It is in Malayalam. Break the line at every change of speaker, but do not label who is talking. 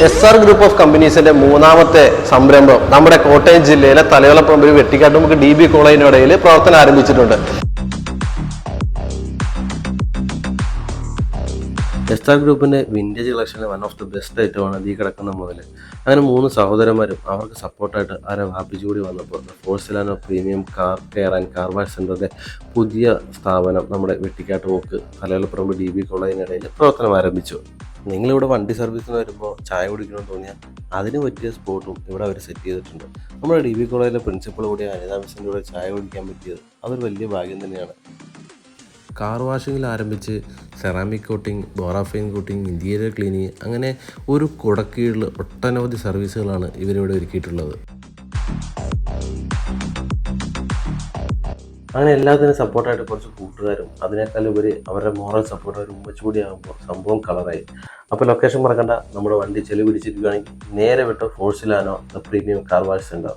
SR ഗ്രൂപ്പ് ഓഫ് കമ്പനീസിന്റെ മൂന്നാമത്തെ സംരംഭം നമ്മുടെ കോട്ടയം ജില്ലയിലെ തലയോളപ്പറമ്പിൽ വെട്ടിക്കാട്ടുമുക്ക് DB കോളേജിനിടയിൽ പ്രവർത്തനം ആരംഭിച്ചിട്ടുണ്ട്. SR ഗ്രൂപ്പിന്റെ വിന്റേജ് കളക്ഷനിലെ വൺ ഓഫ് ദി ബെസ്റ്റ് ഐറ്റമാണ് ഈ കിടക്കുന്ന മുതൽ. അങ്ങനെ 3 സഹോദരന്മാരും അവർക്ക് സപ്പോർട്ടായിട്ട് ആരെ വാപ്പിച്ചുകൂടി വന്നപ്പോൾ Forzilano premium car care and car wash സെൻ്ററിൻ്റെ പുതിയ സ്ഥാപനം നമ്മുടെ വെട്ടിക്കാട്ടുമുക്ക് തലയോളപ്പറമ്പ് DB കോളേജിനിടയിൽ പ്രവർത്തനം ആരംഭിച്ചു. നിങ്ങളിവിടെ വണ്ടി സർവീസിന് വരുമ്പോൾ ചായ കുടിക്കണമെന്ന് തോന്നിയാൽ അതിന് പറ്റിയ സ്പോട്ടും ഇവിടെ അവർ സെറ്റ് ചെയ്തിട്ടുണ്ട്. നമ്മുടെ DB കോളേജിലെ പ്രിൻസിപ്പൾ കൂടി അനിതാ മിസ്സിൻ്റെ കൂടെ ചായ കുടിക്കാൻ പറ്റിയത് അതൊരു വലിയ ഭാഗ്യം തന്നെയാണ്. കാർ വാഷിങ്ങിൽ ആരംഭിച്ച് സെറാമിക് കോട്ടിംഗ്, ബോറാഫൈൻ കോട്ടിംഗ്, ഇൻറ്റീരിയർ ക്ലീനിങ്, അങ്ങനെ ഒരു കുടക്കീഴിൽ ഒട്ടനവധി സർവീസുകളാണ് ഇവരിവിടെ ഒരുക്കിയിട്ടുള്ളത്. അങ്ങനെ എല്ലാത്തിനും സപ്പോർട്ടായിട്ട് കുറച്ച് കൂട്ടുകാരും അതിനേക്കാൾ ഉപരി അവരുടെ മോറൽ സപ്പോർട്ട് ഒരു ഉമ്മച്ചുകൂടി ആകുമ്പോൾ സംഭവം കളറായി. അപ്പോൾ ലൊക്കേഷൻ മറക്കണ്ട, നമ്മുടെ വണ്ടി ചെളി പിടിച്ചിരിക്കുകയാണെങ്കിൽ നേരെ വിട്ട് Forzilano the premium car wash centre.